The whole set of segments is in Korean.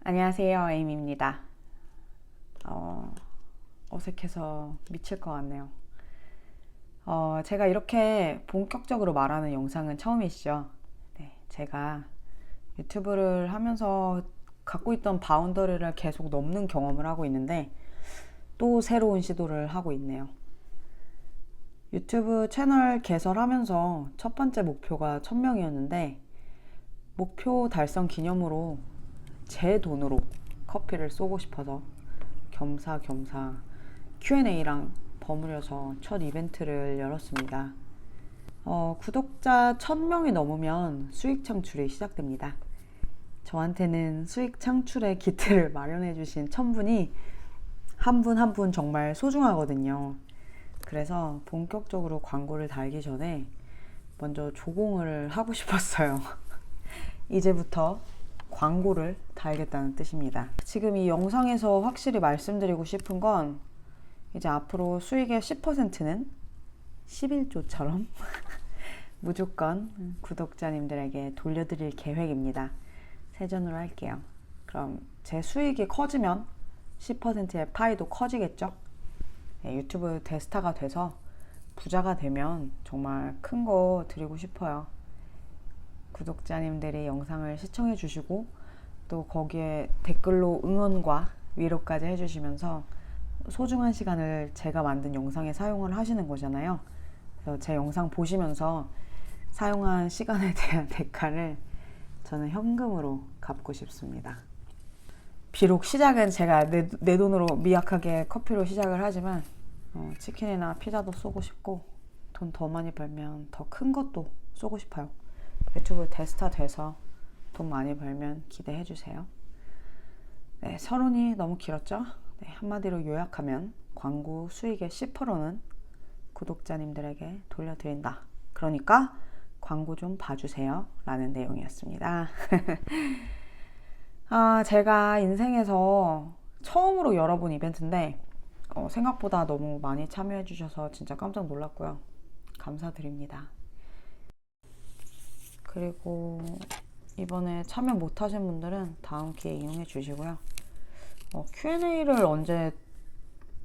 안녕하세요, 에임입니다. 어색해서 미칠 것 같네요. 제가 이렇게 본격적으로 말하는 영상은 처음이시죠? 네, 제가 유튜브를 하면서 갖고 있던 바운더리를 계속 넘는 경험을 하고 있는데 또 새로운 시도를 하고 있네요. 유튜브 채널 개설하면서 첫 번째 목표가 1000명이었는데 목표 달성 기념으로 제 돈으로 커피를 쏘고 싶어서 겸사겸사 Q&A랑 버무려서 첫 이벤트를 열었습니다. 구독자 1000명이 넘으면 수익 창출이 시작됩니다. 저한테는 수익 창출의 기틀을 마련해 주신 1000분이 한 분 한 분 정말 소중하거든요. 그래서 본격적으로 광고를 달기 전에 먼저 조공을 하고 싶었어요. 이제부터 광고를 달겠다는 뜻입니다. 지금 이 영상에서 확실히 말씀드리고 싶은 건 이제 앞으로 수익의 10%는 11조처럼 무조건 구독자님들에게 돌려드릴 계획입니다. 세전으로 할게요. 그럼 제 수익이 커지면 10%의 파이도 커지겠죠? 네, 유튜브 대스타가 돼서 부자가 되면 정말 큰 거 드리고 싶어요. 구독자님들이 영상을 시청해 주시고 또 거기에 댓글로 응원과 위로까지 해주시면서 소중한 시간을 제가 만든 영상에 사용을 하시는 거잖아요. 그래서 제 영상 보시면서 사용한 시간에 대한 대가를 저는 현금으로 갚고 싶습니다. 비록 시작은 제가 내 돈으로 미약하게 커피로 시작을 하지만 치킨이나 피자도 쏘고 싶고 돈 더 많이 벌면 더 큰 것도 쏘고 싶어요. 유튜브 대스타 돼서 돈 많이 벌면 기대해 주세요. 네, 서론이 너무 길었죠? 네, 한마디로 요약하면 광고 수익의 10%는 구독자님들에게 돌려드린다. 그러니까 광고 좀 봐주세요 라는 내용이었습니다. 제가 인생에서 처음으로 열어본 이벤트인데 생각보다 너무 많이 참여해 주셔서 진짜 깜짝 놀랐고요. 감사드립니다. 그리고 이번에 참여 못하신 분들은 다음 기회에 이용해 주시고요. Q&A를 언제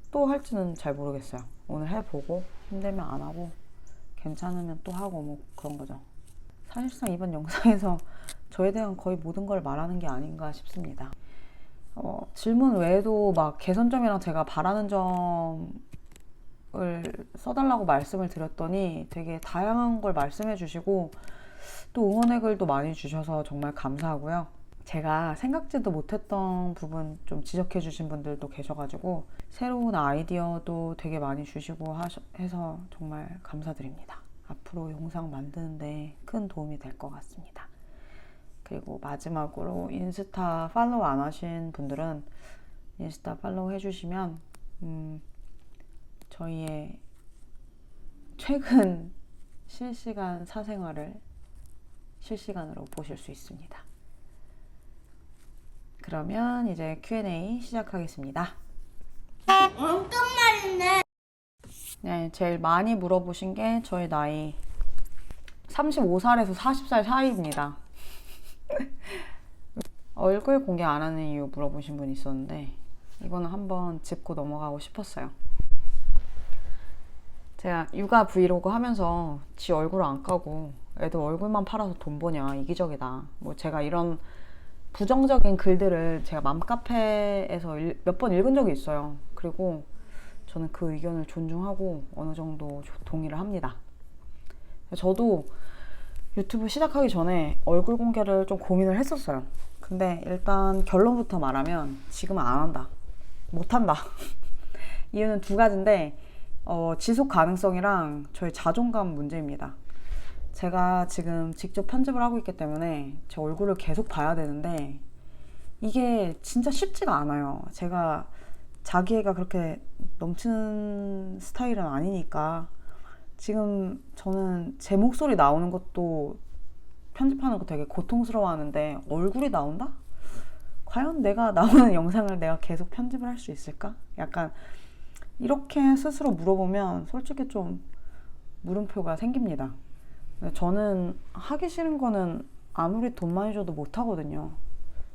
또 할지는 잘 모르겠어요. 오늘 해보고 힘들면 안 하고 괜찮으면 또 하고 뭐 그런 거죠. 사실상 이번 영상에서 저에 대한 거의 모든 걸 말하는 게 아닌가 싶습니다. 질문 외에도 막 개선점이랑 제가 바라는 점을 써달라고 말씀을 드렸더니 되게 다양한 걸 말씀해 주시고 또 응원의 글도 많이 주셔서 정말 감사하고요. 제가 생각지도 못했던 부분 좀 지적해 주신 분들도 계셔가지고 새로운 아이디어도 되게 많이 주시고 해서 정말 감사드립니다. 앞으로 영상 만드는데 큰 도움이 될 것 같습니다. 그리고 마지막으로 인스타 팔로우 안 하신 분들은 인스타 팔로우 해주시면 저희의 최근 실시간 사생활을 실시간으로 보실 수 있습니다. 그러면 이제 Q&A 시작하겠습니다. 엄청 말인데. 네, 제일 많이 물어보신 게 저희 나이 35살에서 40살 사이입니다. 얼굴 공개 안 하는 이유 물어보신 분이 있었는데 이거는 한번 짚고 넘어가고 싶었어요. 제가 육아 브이로그 하면서 지 얼굴을 안 까고 애들 얼굴만 팔아서 돈 버냐 이기적이다 뭐 제가 이런 부정적인 글들을 제가 맘카페에서 몇 번 읽은 적이 있어요. 그리고 저는 그 의견을 존중하고 어느 정도 동의를 합니다. 저도 유튜브 시작하기 전에 얼굴 공개를 좀 고민을 했었어요. 근데 일단 결론부터 말하면 지금은 안 한다. 못 한다. 이유는 두 가지인데 지속 가능성이랑 저의 자존감 문제입니다. 제가 지금 직접 편집을 하고 있기 때문에 제 얼굴을 계속 봐야 되는데 이게 진짜 쉽지가 않아요. 제가 자기애가 그렇게 넘치는 스타일은 아니니까 지금 저는 제 목소리 나오는 것도 편집하는 거 되게 고통스러워하는데 얼굴이 나온다? 과연 내가 나오는 영상을 내가 계속 편집을 할 수 있을까? 약간 이렇게 스스로 물어보면 솔직히 좀 물음표가 생깁니다. 저는 하기 싫은 거는 아무리 돈 많이 줘도 못 하거든요.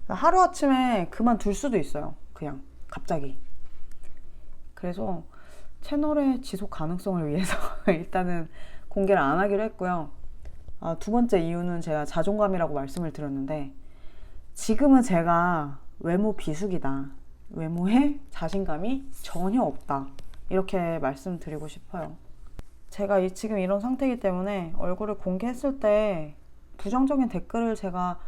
하루아침에 그만둘 수도 있어요. 그냥 갑자기. 그래서 채널의 지속 가능성을 위해서 일단은 공개를 안 하기로 했고요. 두 번째 이유는 제가 자존감이라고 말씀을 드렸는데, 지금은 제가 외모 비수기다, 외모에 자신감이 전혀 없다, 이렇게 말씀드리고 싶어요. 제가 지금 이런 상태이기 때문에 얼굴을 공개했을 때 부정적인 댓글을 제가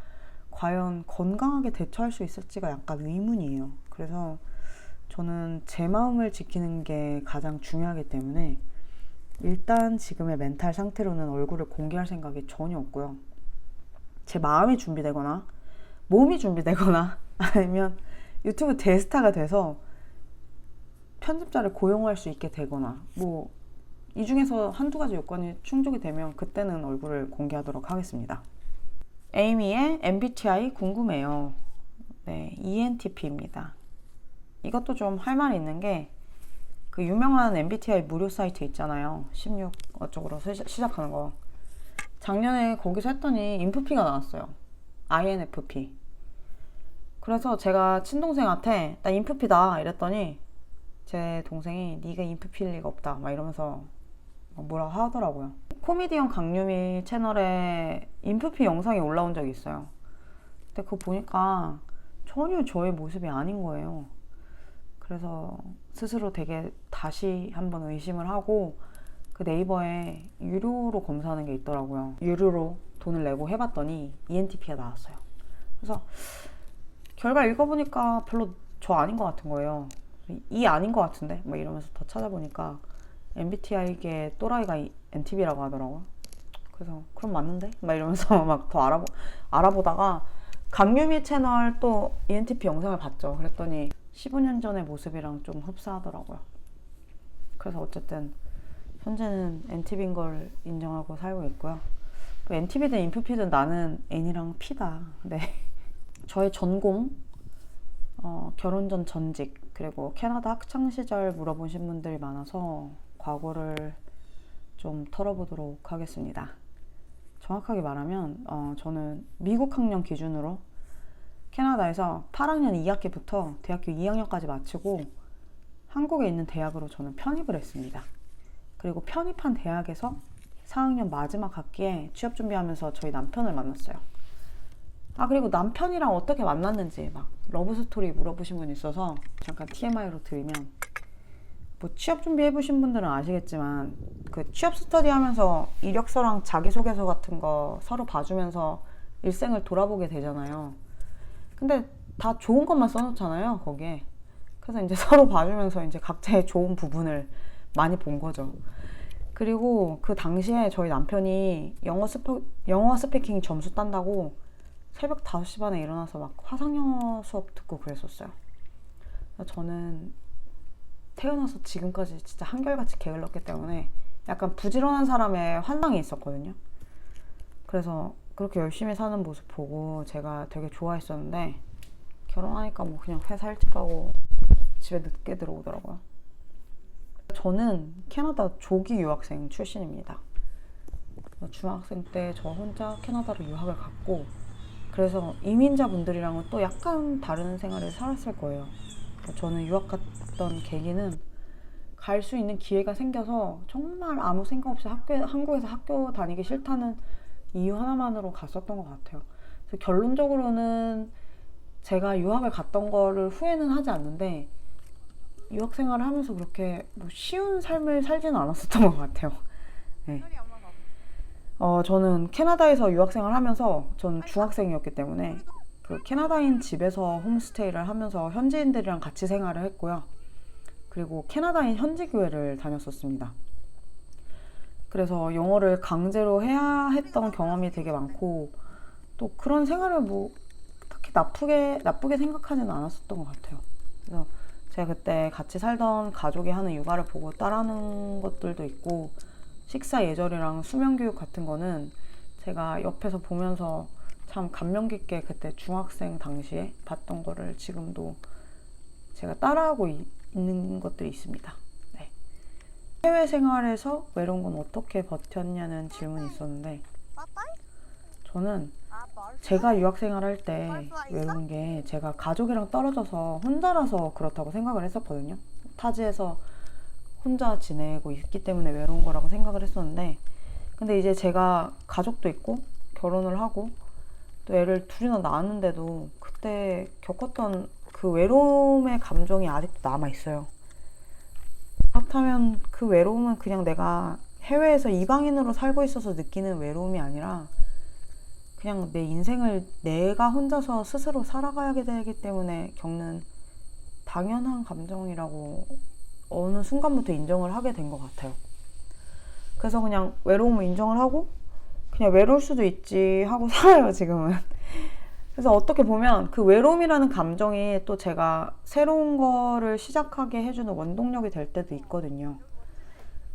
과연 건강하게 대처할 수 있을지가 약간 의문이에요. 그래서 저는 제 마음을 지키는 게 가장 중요하기 때문에 일단 지금의 멘탈 상태로는 얼굴을 공개할 생각이 전혀 없고요. 제 마음이 준비되거나 몸이 준비되거나 아니면 유튜브 대스타가 돼서 편집자를 고용할 수 있게 되거나 뭐 이 중에서 한두 가지 요건이 충족이 되면 그때는 얼굴을 공개하도록 하겠습니다. 에이미의 MBTI 궁금해요. 네, ENTP입니다. 이것도 좀 할 말이 있는 게, 그 유명한 MBTI 무료 사이트 있잖아요. 16 어쪽으로 시작하는 거. 작년에 거기서 했더니 인프피가 나왔어요. INFP. 그래서 제가 친동생한테 나 인프피다 이랬더니 제 동생이 네가 인프피일 리가 없다 막 이러면서 뭐라고 하더라고요. 코미디언 강유미 채널에 인프피 영상이 올라온 적이 있어요. 근데 그거 보니까 전혀 저의 모습이 아닌 거예요. 그래서 스스로 되게 다시 한번 의심을 하고 그 네이버에 유료로 검사하는 게 있더라고요. 유료로 돈을 내고 해봤더니 ENTP가 나왔어요. 그래서 결과 읽어보니까 별로 저 아닌 것 같은 거예요. 이 아닌 것 같은데? 막 이러면서 더 찾아보니까 MBTI계 또라이가 NTP라고 하더라고요. 그래서 그럼 맞는데? 막 이러면서 막 더 알아보다가 강유미 채널 또 ENTP 영상을 봤죠. 그랬더니 15년 전의 모습이랑 좀 흡사하더라고요. 그래서 어쨌든 현재는 NTP인 걸 인정하고 살고 있고요. NTP든 인프피든 나는 N이랑 P다. 네. 저의 전공, 결혼 전 전직, 그리고 캐나다 학창시절 물어보신 분들이 많아서 과거를 좀 털어보도록 하겠습니다. 정확하게 말하면 저는 미국 학년 기준으로 캐나다에서 8학년 2학기부터 대학교 2학년까지 마치고 한국에 있는 대학으로 저는 편입을 했습니다. 그리고 편입한 대학에서 4학년 마지막 학기에 취업 준비하면서 저희 남편을 만났어요. 그리고 남편이랑 어떻게 만났는지 막 러브스토리 물어보신 분이 있어서 잠깐 TMI로 드리면, 뭐 취업 준비해보신 분들은 아시겠지만 그 취업 스터디 하면서 이력서랑 자기소개서 같은 거 서로 봐주면서 일생을 돌아보게 되잖아요. 근데 다 좋은 것만 써놓잖아요, 거기에. 그래서 이제 서로 봐주면서 이제 각자의 좋은 부분을 많이 본 거죠. 그리고 그 당시에 저희 남편이 영어 스피킹 점수 딴다고 새벽 5시 반에 일어나서 막 화상영어 수업 듣고 그랬었어요. 저는 태어나서 지금까지 진짜 한결같이 게을렀기 때문에 약간 부지런한 사람의 환상이 있었거든요. 그래서 그렇게 열심히 사는 모습 보고 제가 되게 좋아했었는데, 결혼하니까 뭐 그냥 회사 일찍 가고 집에 늦게 들어오더라고요. 저는 캐나다 조기 유학생 출신입니다. 중학생 때 저 혼자 캐나다로 유학을 갔고, 그래서 이민자분들이랑은 또 약간 다른 생활을 살았을 거예요. 저는 유학 갔던 계기는 갈 수 있는 기회가 생겨서 정말 아무 생각 없이 한국에서 학교 다니기 싫다는 이유 하나만으로 갔었던 것 같아요. 그래서 결론적으로는 제가 유학을 갔던 거를 후회는 하지 않는데, 유학 생활을 하면서 그렇게 뭐 쉬운 삶을 살지는 않았었던 것 같아요. 네. 저는 캐나다에서 유학 생활을 하면서, 저는 중학생이었기 때문에 그 캐나다인 집에서 홈스테이를 하면서 현지인들이랑 같이 생활을 했고요. 그리고 캐나다인 현지 교회를 다녔었습니다. 그래서 영어를 강제로 해야 했던 경험이 되게 많고, 또 그런 생활을 뭐 딱히 나쁘게 생각하지는 않았었던 것 같아요. 그래서 제가 그때 같이 살던 가족이 하는 육아를 보고 따라하는 것들도 있고, 식사 예절이랑 수면 교육 같은 거는 제가 옆에서 보면서 참 감명 깊게 그때 중학생 당시에 봤던 거를 지금도 제가 따라하고 있는 것들이 있습니다. 네. 해외 생활에서 외로운 건 어떻게 버텼냐는 질문이 있었는데, 저는 제가 유학생활 할 때 외로운 게 제가 가족이랑 떨어져서 혼자라서 그렇다고 생각을 했었거든요. 타지에서 혼자 지내고 있기 때문에 외로운 거라고 생각을 했었는데, 근데 이제 제가 가족도 있고 결혼을 하고 또 애를 둘이나 낳았는데도 그때 겪었던 그 외로움의 감정이 아직도 남아있어요. 그렇다면 그 외로움은 그냥 내가 해외에서 이방인으로 살고 있어서 느끼는 외로움이 아니라 그냥 내 인생을 내가 혼자서 스스로 살아가야 되기 때문에 겪는 당연한 감정이라고 어느 순간부터 인정을 하게 된 것 같아요. 그래서 그냥 외로움을 인정을 하고 그냥 외로울 수도 있지 하고 살아요, 지금은. 그래서 어떻게 보면 그 외로움이라는 감정이 또 제가 새로운 거를 시작하게 해주는 원동력이 될 때도 있거든요.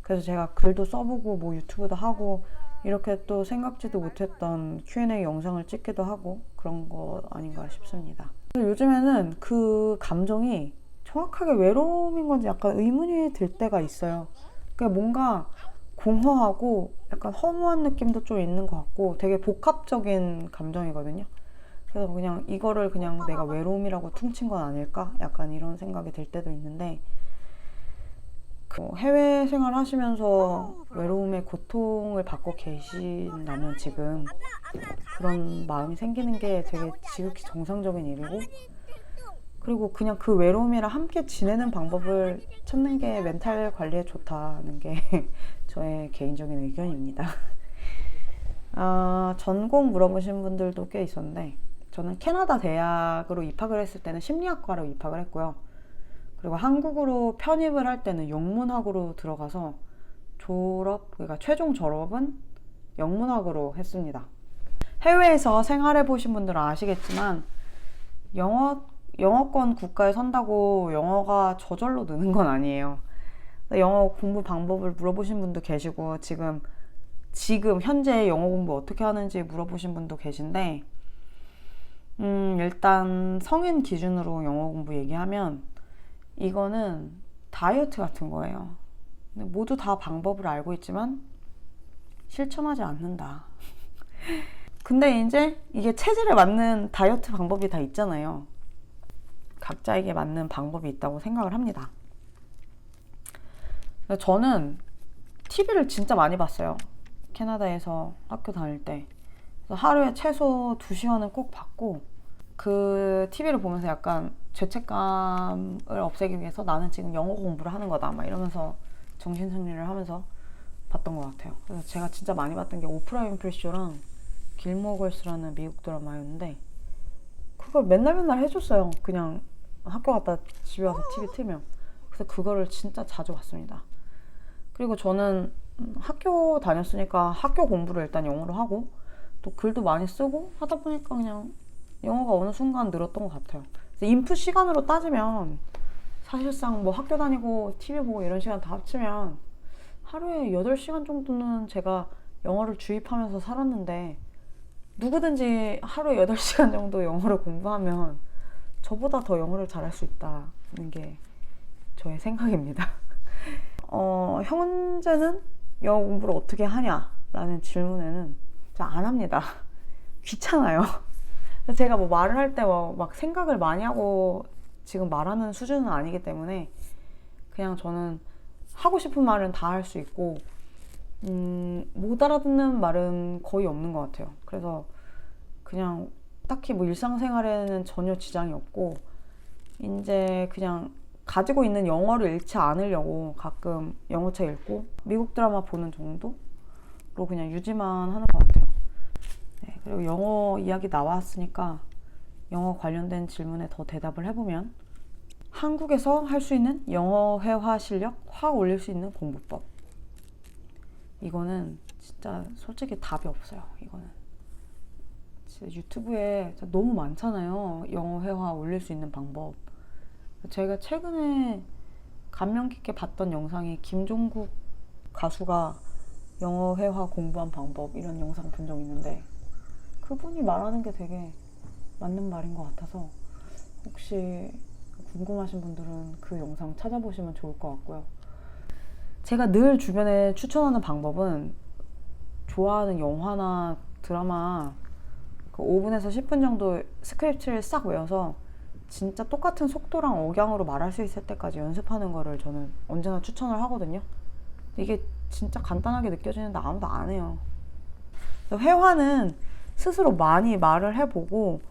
그래서 제가 글도 써보고 뭐 유튜브도 하고 이렇게 또 생각지도 못했던 Q&A 영상을 찍기도 하고 그런 거 아닌가 싶습니다. 요즘에는 그 감정이 정확하게 외로움인 건지 약간 의문이 들 때가 있어요. 그러니까 뭔가 공허하고 약간 허무한 느낌도 좀 있는 것 같고 되게 복합적인 감정이거든요. 그래서 그냥 이거를 그냥 내가 외로움이라고 퉁친 건 아닐까? 약간 이런 생각이 들 때도 있는데, 해외 생활 하시면서 외로움의 고통을 받고 계신다면 지금 그런 마음이 생기는 게 되게 지극히 정상적인 일이고, 그리고 그냥 그 외로움이랑 함께 지내는 방법을 찾는 게 멘탈 관리에 좋다는 게 저의 개인적인 의견입니다. 전공 물어보신 분들도 꽤 있었는데, 저는 캐나다 대학으로 입학을 했을 때는 심리학과로 입학을 했고요. 그리고 한국으로 편입을 할 때는 영문학으로 들어가서 그러니까 최종 졸업은 영문학으로 했습니다. 해외에서 생활해 보신 분들은 아시겠지만 영어권 국가에 선다고 영어가 저절로 느는 건 아니에요. 영어 공부 방법을 물어보신 분도 계시고 지금 현재 영어 공부 어떻게 하는지 물어보신 분도 계신데, 일단 성인 기준으로 영어 공부 얘기하면 이거는 다이어트 같은 거예요. 모두 다 방법을 알고 있지만 실천하지 않는다. 근데 이제 이게 체질에 맞는 다이어트 방법이 다 있잖아요. 각자에게 맞는 방법이 있다고 생각을 합니다. 저는 TV를 진짜 많이 봤어요. 캐나다에서 학교 다닐 때. 그래서 하루에 최소 2시간은 꼭 봤고, 그 TV를 보면서 약간 죄책감을 없애기 위해서 나는 지금 영어 공부를 하는 거다 막 이러면서 정신승리를 하면서 봤던 것 같아요. 그래서 제가 진짜 많이 봤던 게 오프라 윈프리 쇼랑 길모어 걸스라는 미국 드라마였는데, 그걸 맨날 해줬어요. 그냥 학교 갔다 집에 와서 TV 틀면. 그래서 그거를 진짜 자주 봤습니다. 그리고 저는 학교 다녔으니까 학교 공부를 일단 영어로 하고 또 글도 많이 쓰고 하다 보니까 그냥 영어가 어느 순간 늘었던 것 같아요. 그래서 인풋 시간으로 따지면 사실상 뭐 학교 다니고 TV 보고 이런 시간 다 합치면 하루에 8시간 정도는 제가 영어를 주입하면서 살았는데, 누구든지 하루에 8시간 정도 영어를 공부하면 저보다 더 영어를 잘할 수 있다는 게 저의 생각입니다. 현재는 영어 공부를 어떻게 하냐라는 질문에는 안 합니다. 귀찮아요. 제가 뭐 말을 할 때 막 생각을 많이 하고 지금 말하는 수준은 아니기 때문에 그냥 저는 하고 싶은 말은 다 할 수 있고, 못 알아듣는 말은 거의 없는 것 같아요. 그래서 그냥 딱히 뭐 일상생활에는 전혀 지장이 없고, 이제 그냥 가지고 있는 영어를 잃지 않으려고 가끔 영어책 읽고 미국 드라마 보는 정도로 그냥 유지만 하는 것 같아요. 네, 그리고 영어 이야기 나왔으니까 영어 관련된 질문에 더 대답을 해보면, 한국에서 할 수 있는 영어 회화 실력 확 올릴 수 있는 공부법. 이거는 진짜 솔직히 답이 없어요. 이거는 진짜 유튜브에 너무 많잖아요. 영어 회화 올릴 수 있는 방법. 제가 최근에 감명 깊게 봤던 영상이 김종국 가수가 영어 회화 공부한 방법 이런 영상 본 적 있는데, 그분이 말하는 게 되게 맞는 말인 것 같아서 혹시 궁금하신 분들은 그 영상 찾아보시면 좋을 것 같고요. 제가 늘 주변에 추천하는 방법은 좋아하는 영화나 드라마 그 5분에서 10분 정도 스크립트를 싹 외워서 진짜 똑같은 속도랑 억양으로 말할 수 있을 때까지 연습하는 거를 저는 언제나 추천을 하거든요. 이게 진짜 간단하게 느껴지는데 아무도 안 해요. 회화는 스스로 많이 말을 해보고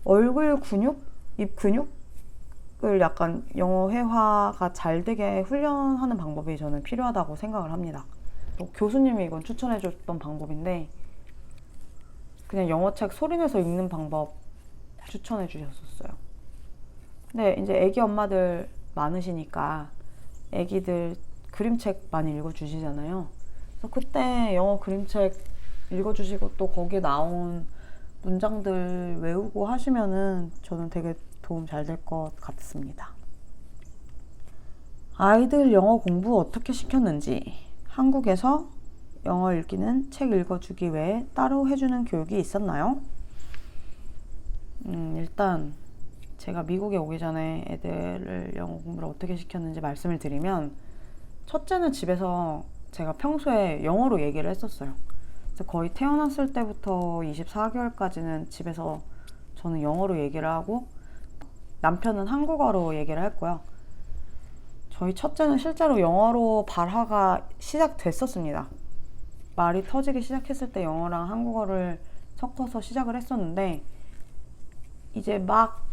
얼굴 근육, 입 근육을 약간 영어 회화가 잘 되게 훈련하는 방법이 저는 필요하다고 생각을 합니다. 또 교수님이 이건 추천해줬던 방법인데 그냥 영어책 소리내서 읽는 방법 추천해 주셨었어요. 근데 이제 애기 엄마들 많으시니까 애기들 그림책 많이 읽어주시잖아요. 그래서 그때 영어 그림책 읽어주시고 또 거기에 나온 문장들 외우고 하시면은 저는 되게 도움 잘 될 것 같습니다. 아이들 영어 공부 어떻게 시켰는지, 한국에서 영어 읽기는 책 읽어주기 외에 따로 해주는 교육이 있었나요? 일단 제가 미국에 오기 전에 애들을 영어 공부를 어떻게 시켰는지 말씀을 드리면, 첫째는 집에서 제가 평소에 영어로 얘기를 했었어요. 그래서 거의 태어났을 때부터 24개월까지는 집에서 저는 영어로 얘기를 하고 남편은 한국어로 얘기를 했고요. 저희 첫째는 실제로 영어로 발화가 시작됐었습니다. 말이 터지기 시작했을 때 영어랑 한국어를 섞어서 시작을 했었는데, 이제 막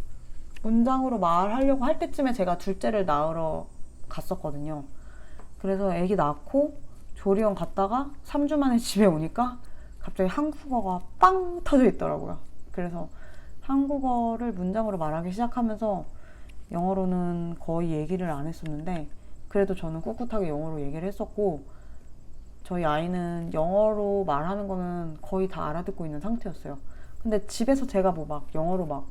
문장으로 말하려고 할 때쯤에 제가 둘째를 낳으러 갔었거든요. 그래서 아기 낳고 조리원 갔다가 3주 만에 집에 오니까 갑자기 한국어가 빵 터져 있더라고요. 그래서 한국어를 문장으로 말하기 시작하면서 영어로는 거의 얘기를 안 했었는데, 그래도 저는 꿋꿋하게 영어로 얘기를 했었고, 저희 아이는 영어로 말하는 거는 거의 다 알아듣고 있는 상태였어요. 근데 집에서 제가 뭐 막 영어로 막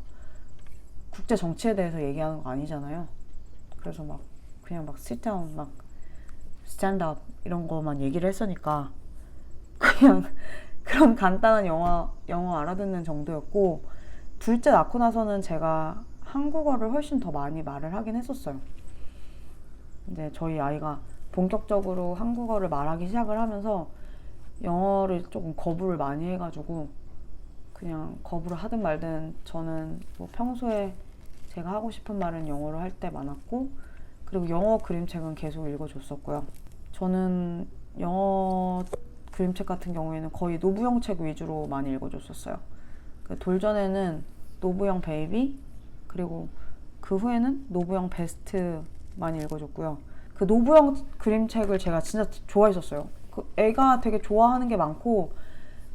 국제 정치에 대해서 얘기하는 거 아니잖아요. 그래서 막 그냥 막 sit down, 막 stand up 이런 거만 얘기를 했으니까 그냥 그런 간단한 영어 알아듣는 정도였고, 둘째 낳고 나서는 제가 한국어를 훨씬 더 많이 말을 하긴 했었어요. 이제 저희 아이가 본격적으로 한국어를 말하기 시작을 하면서 영어를 조금 거부를 많이 해가지고 그냥 거부를 하든 말든 저는 뭐 평소에 제가 하고 싶은 말은 영어로 할 때 많았고, 그리고 영어 그림책은 계속 읽어줬었고요. 저는 영어 그림책 같은 경우에는 거의 노부영 책 위주로 많이 읽어줬었어요. 돌전에는 노부영 베이비, 그리고 그 후에는 노부영 베스트 많이 읽어줬고요. 그 노부영 그림책을 제가 진짜 좋아했었어요. 그 애가 되게 좋아하는 게 많고,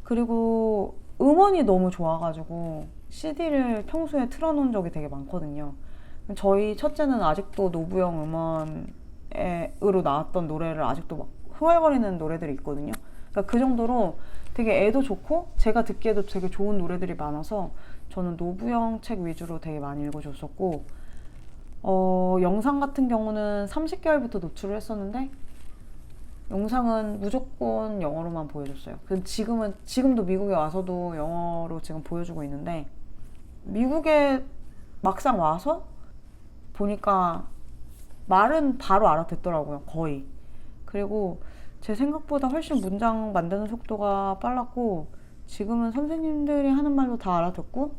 그리고 음원이 너무 좋아가지고 CD를 평소에 틀어놓은 적이 되게 많거든요. 저희 첫째는 아직도 노부영 음원으로 나왔던 노래를 아직도 막 흥얼거리는 노래들이 있거든요. 그러니까 그 정도로 되게 애도 좋고 제가 듣기에도 되게 좋은 노래들이 많아서 저는 노부영 책 위주로 되게 많이 읽어줬었고, 영상 같은 경우는 30개월부터 노출을 했었는데 영상은 무조건 영어로만 보여줬어요. 지금도 미국에 와서도 영어로 지금 보여주고 있는데, 미국에 막상 와서 보니까 말은 바로 알아듣더라고요, 거의. 그리고 제 생각보다 훨씬 문장 만드는 속도가 빨랐고, 지금은 선생님들이 하는 말도 다 알아듣고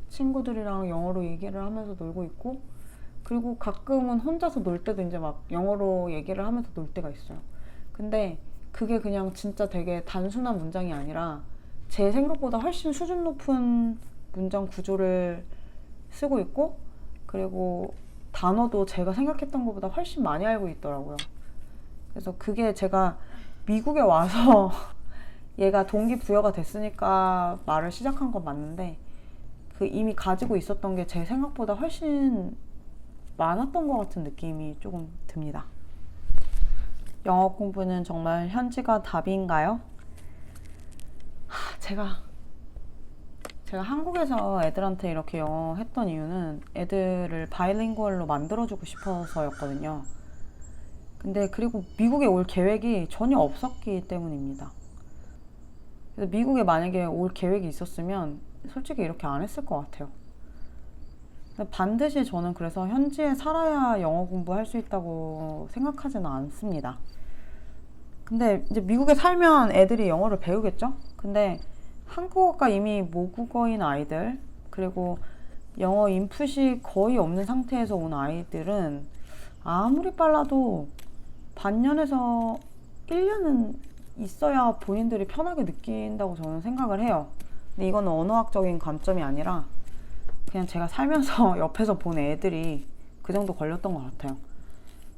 친구들이랑 영어로 얘기를 하면서 놀고 있고, 그리고 가끔은 혼자서 놀 때도 이제 막 영어로 얘기를 하면서 놀 때가 있어요. 근데 그게 그냥 진짜 되게 단순한 문장이 아니라 제 생각보다 훨씬 수준 높은 문장 구조를 쓰고 있고, 그리고 단어도 제가 생각했던 것보다 훨씬 많이 알고 있더라고요. 그래서 그게 제가 미국에 와서 얘가 동기부여가 됐으니까 말을 시작한 건 맞는데, 그 이미 가지고 있었던 게 제 생각보다 훨씬 많았던 것 같은 느낌이 조금 듭니다. 영어 공부는 정말 현지가 답인가요? 제가 한국에서 애들한테 이렇게 영어 했던 이유는 애들을 바이링구얼로 만들어주고 싶어서였거든요. 근데 그리고 미국에 올 계획이 전혀 없었기 때문입니다. 그래서 미국에 만약에 올 계획이 있었으면 솔직히 이렇게 안 했을 것 같아요. 근데 반드시 저는 그래서 현지에 살아야 영어 공부할 수 있다고 생각하지는 않습니다. 근데 이제 미국에 살면 애들이 영어를 배우겠죠? 근데 한국어가 이미 모국어인 아이들, 그리고 영어 인풋이 거의 없는 상태에서 온 아이들은 아무리 빨라도 반년에서 1년은 있어야 본인들이 편하게 느낀다고 저는 생각을 해요. 근데 이거는 언어학적인 관점이 아니라 그냥 제가 살면서 옆에서 본 애들이 그 정도 걸렸던 것 같아요.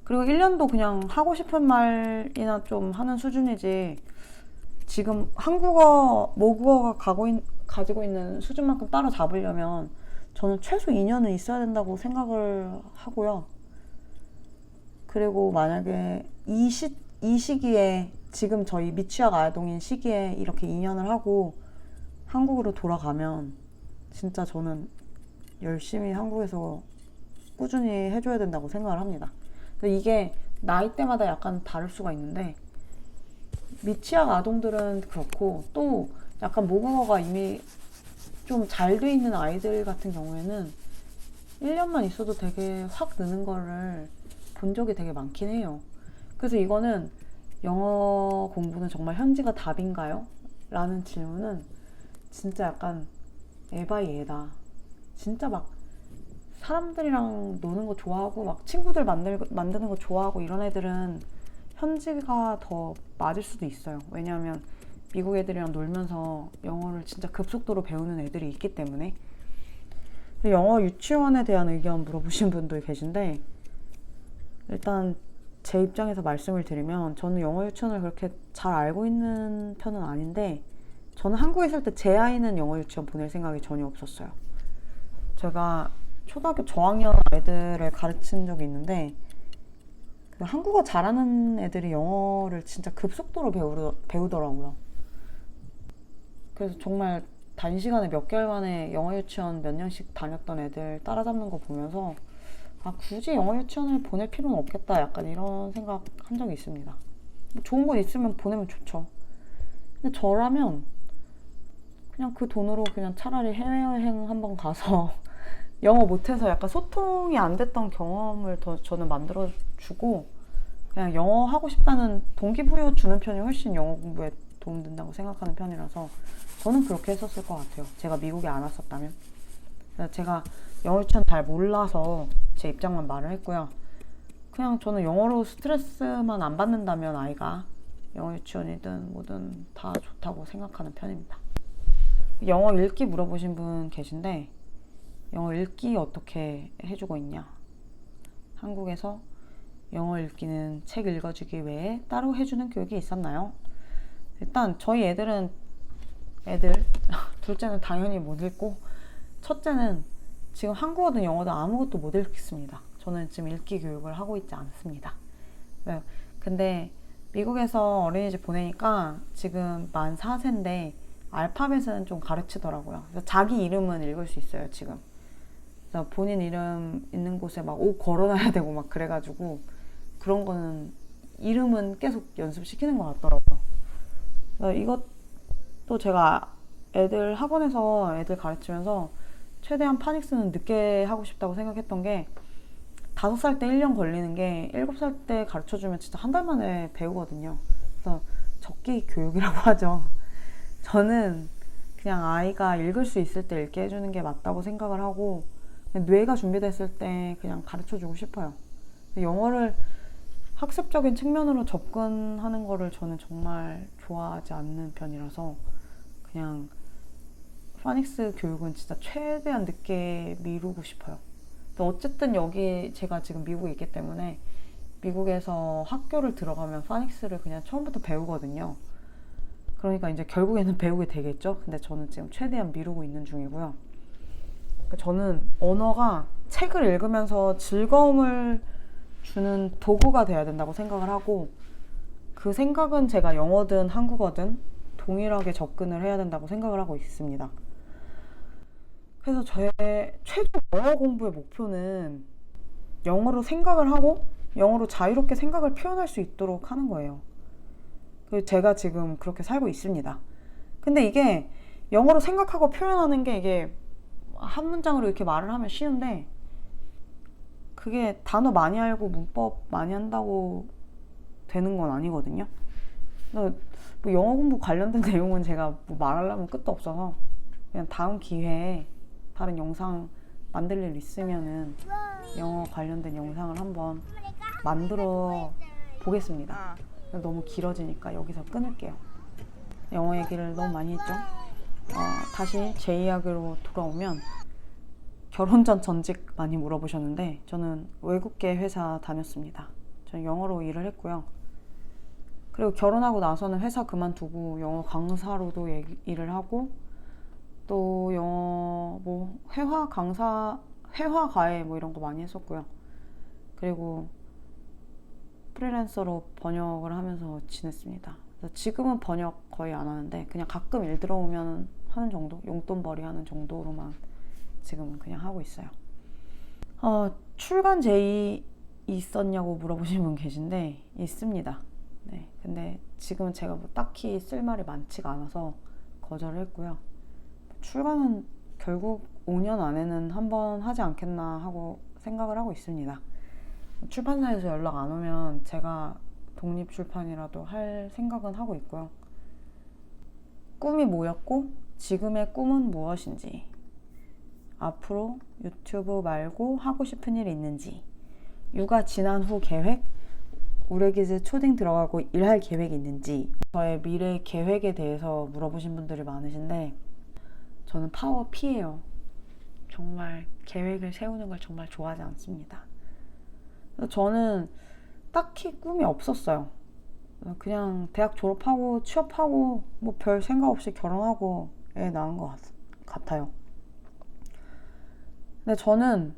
그리고 1년도 그냥 하고 싶은 말이나 좀 하는 수준이지, 지금 한국어, 모국어가 가지고 있는 수준만큼 따라잡으려면 저는 최소 2년은 있어야 된다고 생각을 하고요. 그리고 만약에 이 시기에, 지금 저희 미취학 아동인 시기에 이렇게 2년을 하고 한국으로 돌아가면 진짜 저는 열심히 한국에서 꾸준히 해줘야 된다고 생각을 합니다. 이게 나이대마다 약간 다를 수가 있는데, 미취학 아동들은 그렇고, 또 약간 모국어가 이미 좀 잘 돼 있는 아이들 같은 경우에는 1년만 있어도 되게 확 느는 거를 본 적이 되게 많긴 해요. 그래서 이거는 영어 공부는 정말 현지가 답인가요? 라는 질문은 진짜 약간 에바이 에다. 진짜 막 사람들이랑 노는 거 좋아하고 막 친구들 만드는 거 좋아하고 이런 애들은 현지가 더 맞을 수도 있어요. 왜냐하면 미국 애들이랑 놀면서 영어를 진짜 급속도로 배우는 애들이 있기 때문에. 영어 유치원에 대한 의견 물어보신 분도 계신데, 일단 제 입장에서 말씀을 드리면 저는 영어 유치원을 그렇게 잘 알고 있는 편은 아닌데, 저는 한국에 있을 때 제 아이는 영어 유치원 보낼 생각이 전혀 없었어요. 제가 초등학교 저학년 아이들을 가르친 적이 있는데, 한국어 잘하는 애들이 영어를 진짜 급속도로 배우더라고요. 그래서 정말 단시간에 몇 개월 만에 영어 유치원 몇 년씩 다녔던 애들 따라잡는 거 보면서, 아, 굳이 영어 유치원을 보낼 필요는 없겠다, 약간 이런 생각 한 적이 있습니다. 뭐 좋은 거 있으면 보내면 좋죠. 근데 저라면 그냥 그 돈으로 그냥 차라리 해외여행 한번 가서 영어 못해서 약간 소통이 안 됐던 경험을 더 저는 만들어주고, 그냥 영어 하고 싶다는 동기부여 주는 편이 훨씬 영어 공부에 도움된다고 생각하는 편이라서 저는 그렇게 했었을 것 같아요. 제가 미국에 안 왔었다면. 제가 영어 유치원 잘 몰라서 제 입장만 말을 했고요. 그냥 저는 영어로 스트레스만 안 받는다면 아이가 영어 유치원이든 뭐든 다 좋다고 생각하는 편입니다. 영어 읽기 물어보신 분 계신데, 영어 읽기 어떻게 해주고 있냐? 한국에서 영어 읽기는 책 읽어주기 외에 따로 해주는 교육이 있었나요? 일단 저희 애들 둘째는 당연히 못 읽고, 첫째는 지금 한국어든 영어든 아무것도 못 읽습니다. 저는 지금 읽기 교육을 하고 있지 않습니다. 네. 근데 미국에서 어린이집 보내니까 지금 만 4세인데 알파벳은 좀 가르치더라고요. 그래서 자기 이름은 읽을 수 있어요, 지금. 그래서 본인 이름 있는 곳에 막 옷 걸어놔야 되고 막 그래가지고, 그런 거는 이름은 계속 연습시키는 것 같더라고요. 이것도 제가 애들 학원에서 애들 가르치면서 최대한 파닉스는 늦게 하고 싶다고 생각했던 게, 5살 때 1년 걸리는 게 7살 때 가르쳐주면 진짜 한 달 만에 배우거든요. 그래서 적기 교육이라고 하죠. 저는 그냥 아이가 읽을 수 있을 때 읽게 해주는 게 맞다고 생각을 하고, 뇌가 준비됐을 때 그냥 가르쳐주고 싶어요. 영어를 학습적인 측면으로 접근하는 거를 저는 정말 좋아하지 않는 편이라서 그냥 파닉스 교육은 진짜 최대한 늦게 미루고 싶어요. 근데 어쨌든 여기 제가 지금 미국에 있기 때문에 미국에서 학교를 들어가면 파닉스를 그냥 처음부터 배우거든요. 그러니까 이제 결국에는 배우게 되겠죠. 근데 저는 지금 최대한 미루고 있는 중이고요. 저는 언어가 책을 읽으면서 즐거움을 주는 도구가 돼야 된다고 생각을 하고, 그 생각은 제가 영어든 한국어든 동일하게 접근을 해야 된다고 생각을 하고 있습니다. 그래서 저의 최종 영어 공부의 목표는 영어로 생각을 하고 영어로 자유롭게 생각을 표현할 수 있도록 하는 거예요. 제가 지금 그렇게 살고 있습니다. 근데 이게 영어로 생각하고 표현하는 게, 이게 한 문장으로 이렇게 말을 하면 쉬운데, 그게 단어 많이 알고 문법 많이 한다고 되는 건 아니거든요. 뭐 영어 공부 관련된 내용은 제가 뭐 말하려면 끝도 없어서 그냥 다음 기회에 다른 영상 만들 일 있으면은 영어 관련된 영상을 한번 만들어 보겠습니다. 너무 길어지니까 여기서 끊을게요. 영어 얘기를 너무 많이 했죠. 다시 제 이야기로 돌아오면 결혼 전 전직 많이 물어보셨는데 저는 외국계 회사 다녔습니다. 저는 영어로 일을 했고요. 그리고 결혼하고 나서는 회사 그만두고 영어 강사로도 일을 하고 또 영어 뭐 회화 강사, 회화 과외 뭐 이런 거 많이 했었고요. 그리고 프리랜서로 번역을 하면서 지냈습니다. 그래서 지금은 번역 거의 안 하는데 그냥 가끔 일 들어오면 하는 정도, 용돈벌이 하는 정도로만 지금은 그냥 하고 있어요. 출간 제의 있었냐고 물어보시는 분 계신데 있습니다. 네, 근데 지금은 제가 뭐 딱히 쓸 말이 많지가 않아서 거절을 했고요. 출간은 결국 5년 안에는 한번 하지 않겠나 하고 생각을 하고 있습니다. 출판사에서 연락 안 오면 제가 독립출판이라도 할 생각은 하고 있고요. 꿈이 뭐였고 지금의 꿈은 무엇인지, 앞으로 유튜브 말고 하고 싶은 일이 있는지, 육아 지난 후 계획, 우레기즈 초딩 들어가고 일할 계획이 있는지, 저의 미래 계획에 대해서 물어보신 분들이 많으신데 저는 파워 P예요. 정말 계획을 세우는 걸 정말 좋아하지 않습니다. 저는 딱히 꿈이 없었어요. 그냥 대학 졸업하고 취업하고 뭐 별 생각 없이 결혼하고 애 낳은 것 같아요. 근데 저는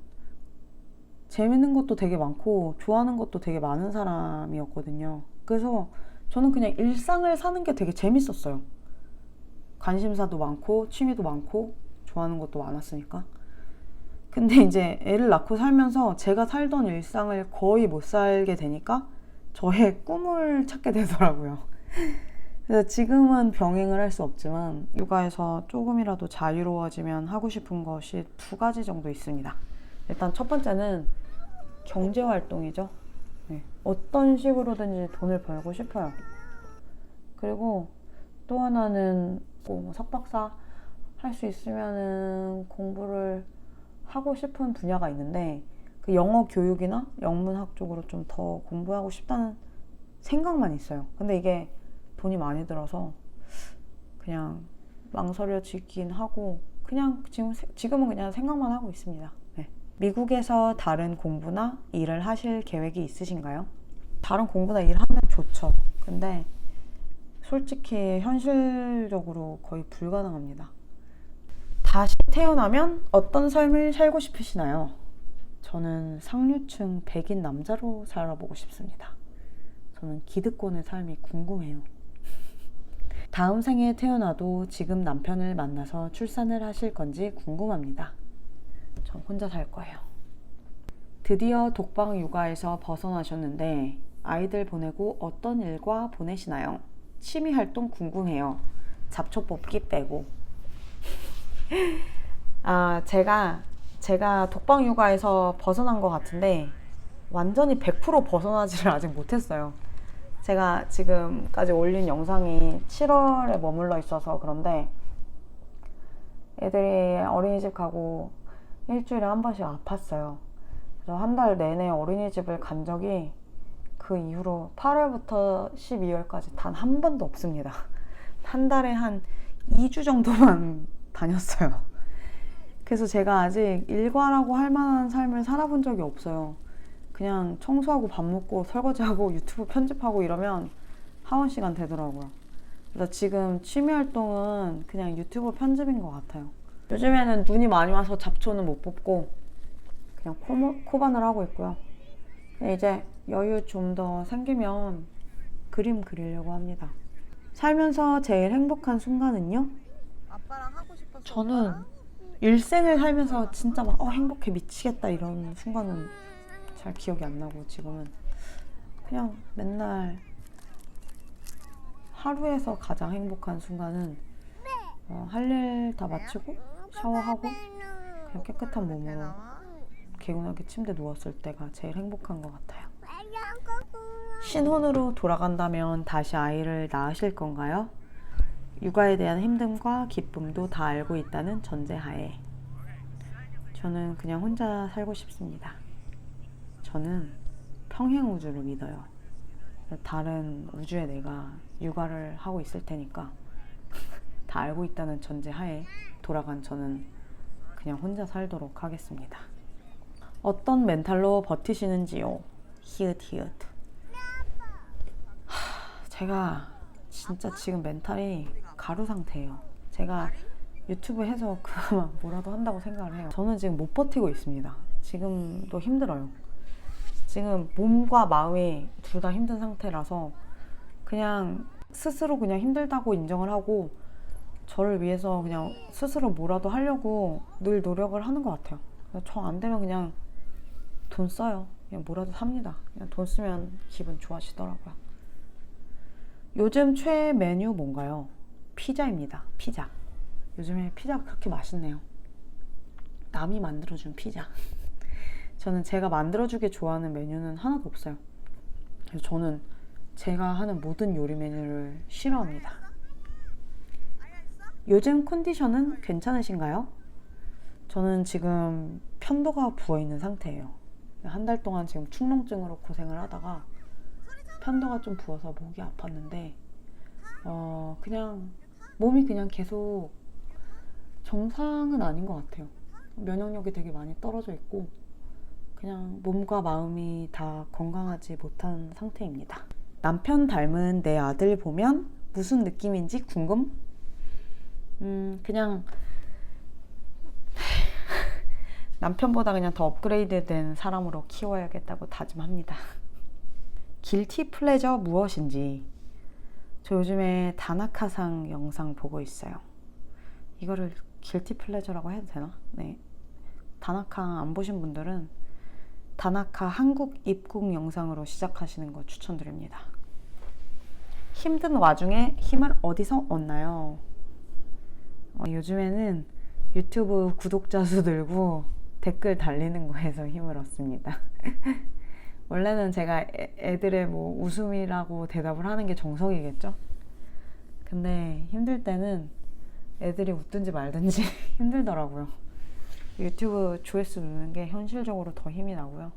재밌는 것도 되게 많고 좋아하는 것도 되게 많은 사람이었거든요. 그래서 저는 그냥 일상을 사는 게 되게 재밌었어요. 관심사도 많고 취미도 많고 좋아하는 것도 많았으니까. 근데 이제 애를 낳고 살면서 제가 살던 일상을 거의 못 살게 되니까 저의 꿈을 찾게 되더라고요. 그래서 지금은 병행을 할 수 없지만 육아에서 조금이라도 자유로워지면 하고 싶은 것이 2가지 정도 있습니다. 일단 첫 번째는 경제활동이죠. 네. 어떤 식으로든지 돈을 벌고 싶어요. 그리고 또 하나는 뭐 석박사 할 수 있으면은 공부를 하고 싶은 분야가 있는데 그 영어 교육이나 영문학 쪽으로 좀 더 공부하고 싶다는 생각만 있어요. 근데 이게 돈이 많이 들어서 그냥 망설여지긴 하고 그냥 지금은 그냥 생각만 하고 있습니다. 네. 미국에서 다른 공부나 일을 하실 계획이 있으신가요? 다른 공부나 일하면 좋죠. 근데 솔직히 현실적으로 거의 불가능합니다. 다시 태어나면 어떤 삶을 살고 싶으시나요? 저는 상류층 백인 남자로 살아보고 싶습니다. 저는 기득권의 삶이 궁금해요. 다음 생에 태어나도 지금 남편을 만나서 출산을 하실 건지 궁금합니다. 전 혼자 살 거예요. 드디어 독방 육아에서 벗어나셨는데 아이들 보내고 어떤 일과 보내시나요? 취미 활동 궁금해요. 잡초 뽑기 빼고. 제가 독방 육아에서 벗어난 것 같은데 완전히 100% 벗어나지를 아직 못했어요. 제가 지금까지 올린 영상이 7월에 머물러 있어서 그런데 애들이 어린이집 가고 일주일에 한 번씩 아팠어요. 그래서 한 달 내내 어린이집을 간 적이 그 이후로 8월부터 12월까지 단 한 번도 없습니다. 한 달에 한 2주 정도만 다녔어요. 그래서 제가 아직 일과라고 할 만한 삶을 살아본 적이 없어요. 그냥 청소하고 밥 먹고 설거지하고 유튜브 편집하고 이러면 하원 시간 되더라고요. 그래서 지금 취미 활동은 그냥 유튜브 편집인 것 같아요. 요즘에는 눈이 많이 와서 잡초는 못 뽑고 그냥 코바늘 하고 있고요. 이제 여유 좀 더 생기면 그림 그리려고 합니다. 살면서 제일 행복한 순간은요? 아빠랑 하고 싶었어. 저는 일생을 살면서 진짜 막 행복해 미치겠다 이런 순간은 잘 기억이 안 나고 지금은 그냥 맨날 하루에서 가장 행복한 순간은 할 일 다 마치고 샤워하고 그냥 깨끗한 몸으로 개운하게 침대 누웠을 때가 제일 행복한 것 같아요. 신혼으로 돌아간다면 다시 아이를 낳으실 건가요? 육아에 대한 힘듦과 기쁨도 다 알고 있다는 전제하에 저는 그냥 혼자 살고 싶습니다. 저는 평행 우주를 믿어요. 다른 우주에 내가 육아를 하고 있을 테니까 다 알고 있다는 전제하에 돌아간 저는 그냥 혼자 살도록 하겠습니다. 어떤 멘탈로 버티시는지요? 히읗. 제가 진짜 지금 멘탈이 가루 상태예요. 제가 유튜브 해서 그나마 뭐라도 한다고 생각을 해요. 저는 지금 못 버티고 있습니다. 지금도 힘들어요. 지금 몸과 마음이 둘 다 힘든 상태라서 그냥 스스로 그냥 힘들다고 인정을 하고 저를 위해서 그냥 스스로 뭐라도 하려고 늘 노력을 하는 것 같아요. 저 안 되면 그냥 돈 써요. 그냥 뭐라도 삽니다. 그냥 돈 쓰면 기분 좋아지더라고요. 요즘 최애 메뉴 뭔가요? 피자입니다. 피자. 요즘에 피자가 그렇게 맛있네요. 남이 만들어준 피자. 저는 제가 만들어주기 좋아하는 메뉴는 하나도 없어요. 그래서 저는 제가 하는 모든 요리 메뉴를 싫어합니다. 요즘 컨디션은 괜찮으신가요? 저는 지금 편도가 부어있는 상태예요. 한 달 동안 지금 축농증으로 고생을 하다가 편도가 좀 부어서 목이 아팠는데 그냥 몸이 그냥 계속 정상은 아닌 것 같아요. 면역력이 되게 많이 떨어져 있고 그냥 몸과 마음이 다 건강하지 못한 상태입니다. 남편 닮은 내 아들 보면 무슨 느낌인지 궁금? 그냥 남편보다 그냥 더 업그레이드 된 사람으로 키워야겠다고 다짐합니다. 길티 플레저 무엇인지. 저 요즘에 다나카상 영상 보고 있어요. 이거를 길티 플레저라고 해도 되나? 네. 다나카 안 보신 분들은 다나카 한국 입국 영상으로 시작하시는 거 추천드립니다. 힘든 와중에 힘을 어디서 얻나요? 요즘에는 유튜브 구독자 수 늘고 댓글 달리는 거에서 힘을 얻습니다. 원래는 제가 애들의 뭐 웃음이라고 대답을 하는 게 정석이겠죠? 근데 힘들 때는 애들이 웃든지 말든지 힘들더라고요. 유튜브 조회수 누르는 게 현실적으로 더 힘이 나고요.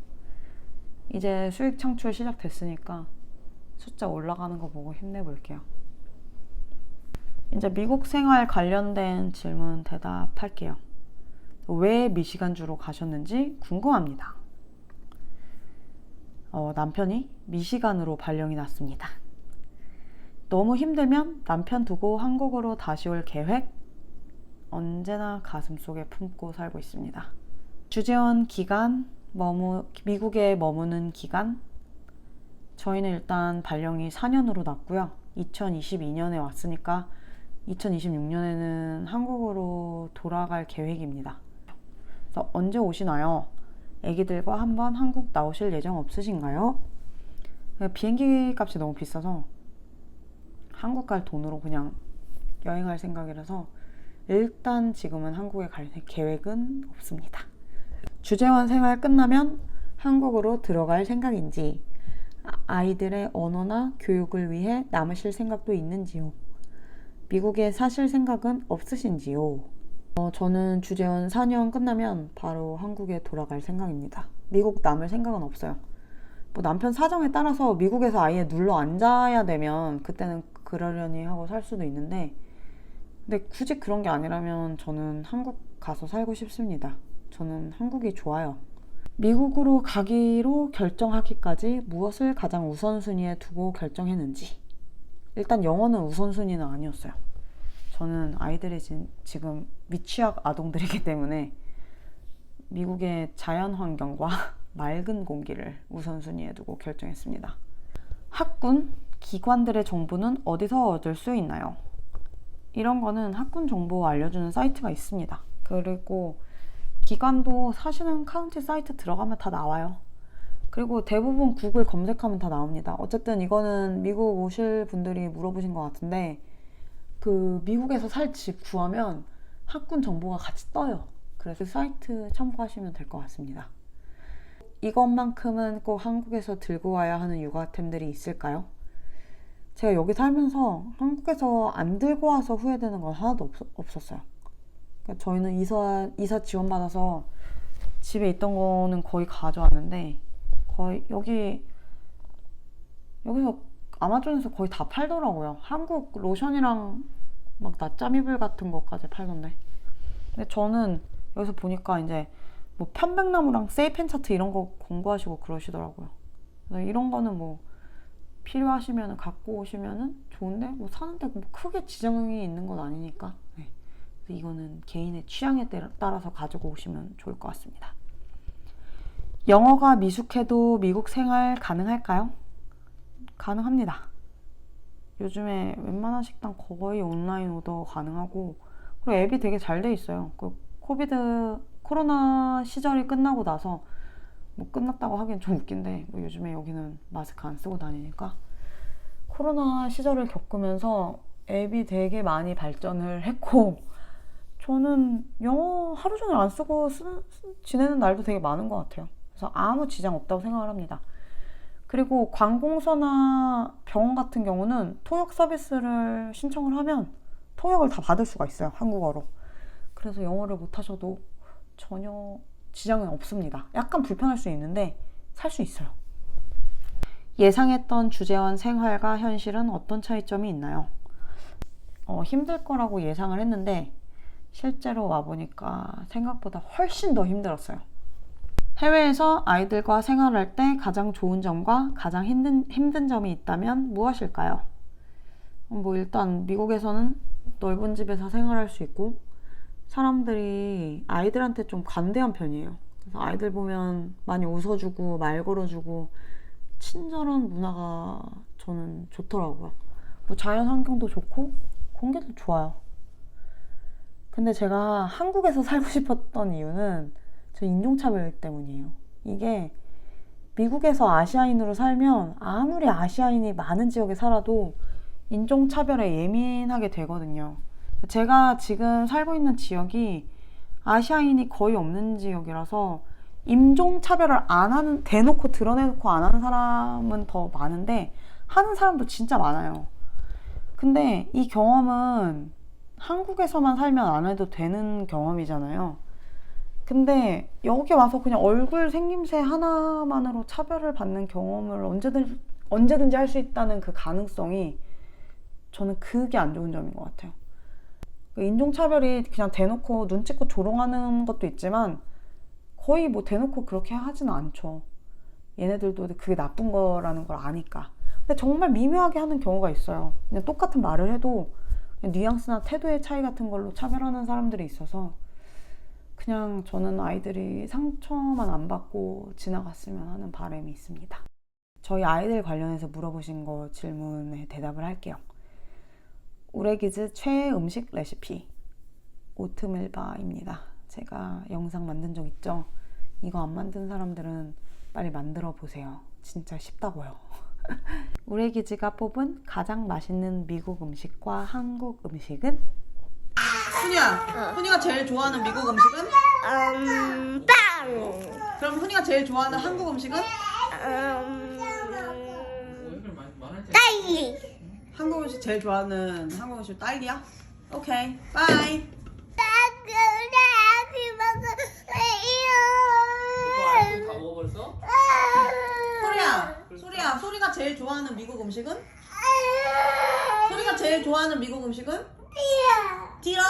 이제 수익 창출 시작됐으니까 숫자 올라가는 거 보고 힘내볼게요. 이제 미국 생활 관련된 질문 대답할게요. 왜 미시간주로 가셨는지 궁금합니다. 남편이 미시간으로 발령이 났습니다. 너무 힘들면 남편 두고 한국으로 다시 올 계획? 언제나 가슴속에 품고 살고 있습니다. 주재원 기간, 미국에 머무는 기간? 저희는 일단 발령이 4년으로 났고요. 2022년에 왔으니까 2026년에는 한국으로 돌아갈 계획입니다. 그래서 언제 오시나요? 애기들과 한번 한국 나오실 예정 없으신가요? 비행기 값이 너무 비싸서 한국 갈 돈으로 그냥 여행할 생각이라서 일단 지금은 한국에 갈 계획은 없습니다. 주재원 생활 끝나면 한국으로 들어갈 생각인지, 아이들의 언어나 교육을 위해 남으실 생각도 있는지요? 미국에 사실 생각은 없으신지요? 저는 주재원 4년 끝나면 바로 한국에 돌아갈 생각입니다. 미국 남을 생각은 없어요. 뭐 남편 사정에 따라서 미국에서 아예 눌러 앉아야 되면 그때는 그러려니 하고 살 수도 있는데, 근데 굳이 그런 게 아니라면 저는 한국 가서 살고 싶습니다. 저는 한국이 좋아요. 미국으로 가기로 결정하기까지 무엇을 가장 우선순위에 두고 결정했는지. 일단 영어는 우선순위는 아니었어요. 저는 아이들이 지금 미취학 아동들이기 때문에 미국의 자연 환경과 맑은 공기를 우선순위에 두고 결정했습니다. 학군, 기관들의 정보는 어디서 얻을 수 있나요? 이런 거는 학군 정보 알려주는 사이트가 있습니다. 그리고 기관도 사실은 카운티 사이트 들어가면 다 나와요. 그리고 대부분 구글 검색하면 다 나옵니다. 어쨌든 이거는 미국 오실 분들이 물어보신 것 같은데, 그 미국에서 살 집 구하면 학군 정보가 같이 떠요. 그래서 사이트 참고하시면 될 것 같습니다. 이것만큼은 꼭 한국에서 들고 와야 하는 육아템들이 있을까요? 제가 여기 살면서 한국에서 안 들고 와서 후회되는 건 하나도 없었어요. 그러니까 저희는 이사 지원받아서 집에 있던 거는 거의 가져왔는데, 거의 여기서 아마존에서 거의 다 팔더라고요. 한국 로션이랑 막 낮잠 이불 같은 것까지 팔던데. 근데 저는 여기서 보니까 이제 뭐 편백나무랑 세이펜 차트 이런 거 공부하시고 그러시더라고요. 그래서 이런 거는 뭐 필요하시면 갖고 오시면은 좋은데, 뭐 사는데 뭐 크게 지장이 있는 건 아니니까. 네. 그래서 이거는 개인의 취향에 따라서 가지고 오시면 좋을 것 같습니다. 영어가 미숙해도 미국 생활 가능할까요? 가능합니다. 요즘에 웬만한 식당 거의 온라인 오더 가능하고, 그리고 앱이 되게 잘 돼 있어요. 그 코로나 시절이 끝나고 나서, 뭐 끝났다고 하기엔 좀 웃긴데, 뭐 요즘에 여기는 마스크 안 쓰고 다니니까, 코로나 시절을 겪으면서 앱이 되게 많이 발전을 했고, 저는 영어 하루 종일 안 쓰고 지내는 날도 되게 많은 것 같아요. 그래서 아무 지장 없다고 생각을 합니다. 그리고 관공서나 병원 같은 경우는 통역 서비스를 신청을 하면 통역을 다 받을 수가 있어요, 한국어로. 그래서 영어를 못하셔도 전혀 지장은 없습니다. 약간 불편할 수 있는데 살 수 있어요. 예상했던 주재원 생활과 현실은 어떤 차이점이 있나요? 힘들 거라고 예상을 했는데 실제로 와보니까 생각보다 훨씬 더 힘들었어요. 해외에서 아이들과 생활할 때 가장 좋은 점과 가장 힘든 점이 있다면 무엇일까요? 뭐 일단 미국에서는 넓은 집에서 생활할 수 있고, 사람들이 아이들한테 좀 관대한 편이에요. 그래서 아이들 보면 많이 웃어주고 말 걸어주고 친절한 문화가 저는 좋더라고요. 뭐 자연 환경도 좋고 공기도 좋아요. 근데 제가 한국에서 살고 싶었던 이유는 저 인종차별 때문이에요. 이게 미국에서 아시아인으로 살면 아무리 아시아인이 많은 지역에 살아도 인종차별에 예민하게 되거든요. 제가 지금 살고 있는 지역이 아시아인이 거의 없는 지역이라서 인종차별을 안 하는, 대놓고 드러내놓고 안 하는 사람은 더 많은데 하는 사람도 진짜 많아요. 근데 이 경험은 한국에서만 살면 안 해도 되는 경험이잖아요. 근데 여기 와서 그냥 얼굴 생김새 하나만으로 차별을 받는 경험을 언제든지 할 수 있다는 그 가능성이, 저는 그게 안 좋은 점인 것 같아요. 인종차별이 그냥 대놓고 눈 찍고 조롱하는 것도 있지만 거의 뭐 대놓고 그렇게 하지는 않죠. 얘네들도 그게 나쁜 거라는 걸 아니까. 근데 정말 미묘하게 하는 경우가 있어요. 그냥 똑같은 말을 해도 그냥 뉘앙스나 태도의 차이 같은 걸로 차별하는 사람들이 있어서, 그냥 저는 아이들이 상처만 안 받고 지나갔으면 하는 바람이 있습니다. 저희 아이들 관련해서 물어보신 거 질문에 대답을 할게요. 우레기즈 최애 음식 레시피 오트밀바입니다. 제가 영상 만든 적 있죠? 이거 안 만든 사람들은 빨리 만들어 보세요. 진짜 쉽다고요. 우레기즈가 뽑은 가장 맛있는 미국 음식과 한국 음식은? 훈이가 제일 좋아하는 미국 음식은? 빵. 그럼 훈이가 제일 좋아하는 한국 음식은? 딸기. 한국 음식 제일 좋아하는 한국 음식 딸기야? 오케이, 바이. 딸기 다 먹어버렸어? 소리가 제일 좋아하는 미국 음식은? 소리가 제일 좋아하는 미국 음식은? 티라?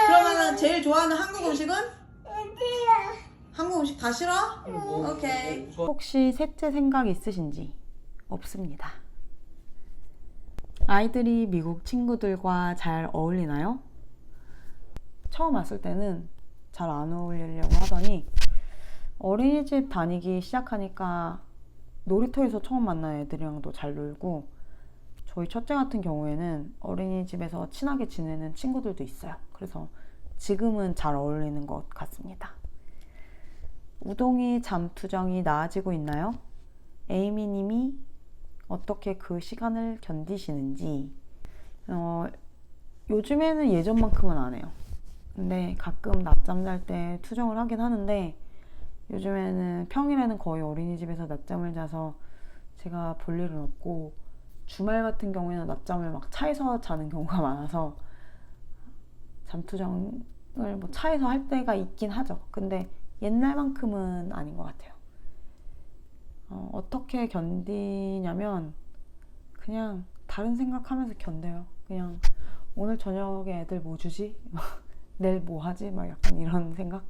그러면은 제일 좋아하는 한국 음식은? 한국 음식 다 싫어? 오케이. 혹시 셋째 생각 있으신지? 없습니다. 아이들이 미국 친구들과 잘 어울리나요? 처음 왔을 때는 잘 안 어울리려고 하더니 어린이집 다니기 시작하니까 놀이터에서 처음 만난 애들이랑도 잘 놀고, 저희 첫째 같은 경우에는 어린이집에서 친하게 지내는 친구들도 있어요. 그래서 지금은 잘 어울리는 것 같습니다. 우동이 잠투정이 나아지고 있나요? 에이미님이 어떻게 그 시간을 견디시는지. 요즘에는 예전만큼은 안 해요. 근데 가끔 낮잠 잘 때 투정을 하긴 하는데, 요즘에는 평일에는 거의 어린이집에서 낮잠을 자서 제가 볼 일은 없고, 주말 같은 경우에는 낮잠을 막 차에서 자는 경우가 많아서 잠투정을 뭐 차에서 할 때가 있긴 하죠. 근데 옛날만큼은 아닌 것 같아요. 어떻게 견디냐면 그냥 다른 생각하면서 견뎌요. 그냥 오늘 저녁에 애들 뭐 주지? 내일 뭐 하지? 막 약간 이런 생각.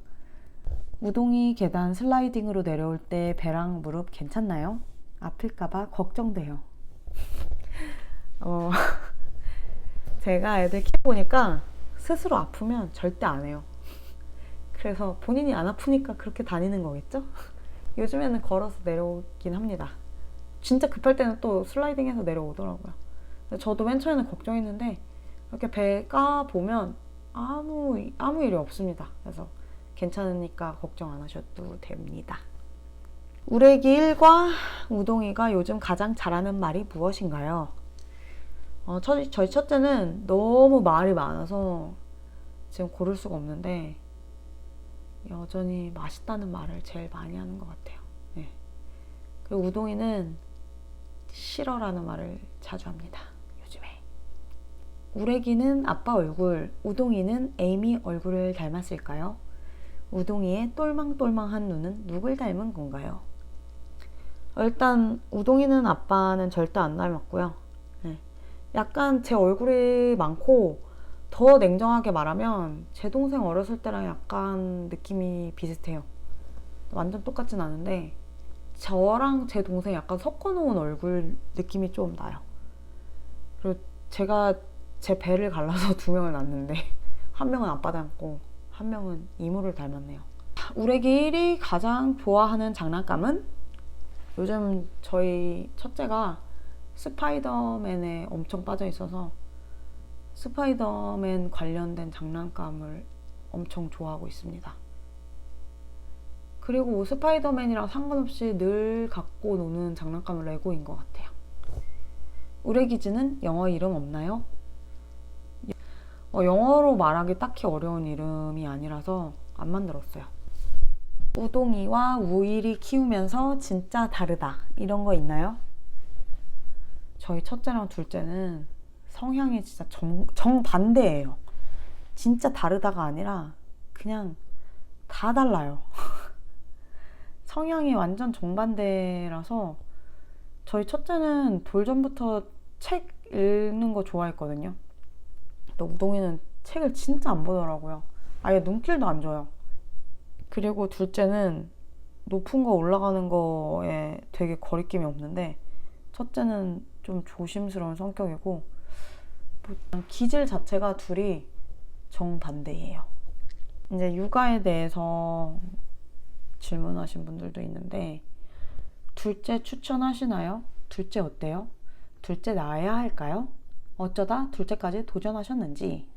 우동이 계단 슬라이딩으로 내려올 때 배랑 무릎 괜찮나요? 아플까봐 걱정돼요. 제가 애들 키워보니까 스스로 아프면 절대 안 해요. 그래서 본인이 안 아프니까 그렇게 다니는 거겠죠? 요즘에는 걸어서 내려오긴 합니다. 진짜 급할 때는 또 슬라이딩해서 내려오더라고요. 저도 맨 처음에는 걱정했는데 이렇게 배 까보면 아무 일이 없습니다. 그래서 괜찮으니까 걱정 안 하셔도 됩니다. 우레기 1과 우동이가 요즘 가장 잘하는 말이 무엇인가요? 저희 첫째는 너무 말이 많아서 지금 고를 수가 없는데 여전히 맛있다는 말을 제일 많이 하는 것 같아요. 네. 그리고 우동이는 싫어라는 말을 자주 합니다. 요즘에. 우레기는 아빠 얼굴, 우동이는 에이미 얼굴을 닮았을까요? 우동이의 똘망똘망한 눈은 누굴 닮은 건가요? 일단 우동이는 아빠는 절대 안 닮았고요. 네. 약간 제 얼굴이 많고, 더 냉정하게 말하면 제 동생 어렸을 때랑 약간 느낌이 비슷해요. 완전 똑같진 않은데 저랑 제 동생 약간 섞어놓은 얼굴 느낌이 좀 나요. 그리고 제가 제 배를 갈라서 두 명을 낳았는데 한 명은 아빠 닮고 한 명은 이모를 닮았네요. 우레기 1이 가장 좋아하는 장난감은? 요즘 저희 첫째가 스파이더맨에 엄청 빠져 있어서 스파이더맨 관련된 장난감을 엄청 좋아하고 있습니다. 그리고 스파이더맨이랑 상관없이 늘 갖고 노는 장난감은 레고인 것 같아요. 우레기즈는 영어 이름 없나요? 영어로 말하기 딱히 어려운 이름이 아니라서 안 만들었어요. 우동이와 우일이 키우면서 진짜 다르다 이런 거 있나요? 저희 첫째랑 둘째는 성향이 진짜 정반대예요. 진짜 다르다가 아니라 그냥 다 달라요. 성향이 완전 정반대라서 저희 첫째는 돌전부터 책 읽는 거 좋아했거든요. 근데 우동이는 책을 진짜 안 보더라고요. 아예 눈길도 안 줘요. 그리고 둘째는 높은 거 올라가는 거에 되게 거리낌이 없는데 첫째는 좀 조심스러운 성격이고 기질 자체가 둘이 정반대예요. 이제 육아에 대해서 질문하신 분들도 있는데 둘째 추천하시나요? 둘째 어때요? 둘째 낳아야 할까요? 어쩌다 둘째까지 도전하셨는지.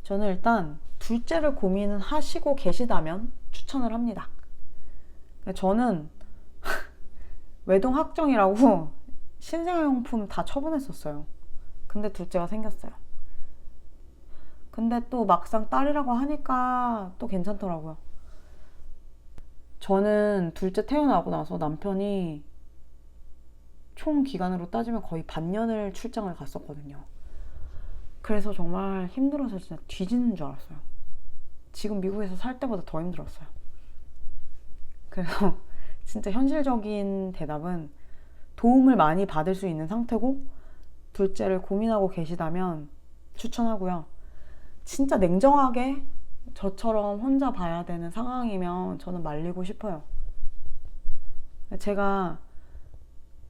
저는 일단 둘째를 고민하시고 계시다면 추천을 합니다. 저는 외동 확정이라고 신생아용품 다 처분했었어요. 근데 둘째가 생겼어요. 근데 또 막상 딸이라고 하니까 또 괜찮더라고요. 저는 둘째 태어나고 나서 남편이 총 기간으로 따지면 거의 반년을 출장을 갔었거든요. 그래서 정말 힘들어서 진짜 뒤지는 줄 알았어요. 지금 미국에서 살 때보다 더 힘들었어요. 그래서 진짜 현실적인 대답은 도움을 많이 받을 수 있는 상태고 둘째를 고민하고 계시다면 추천하고요. 진짜 냉정하게 저처럼 혼자 봐야 되는 상황이면 저는 말리고 싶어요. 제가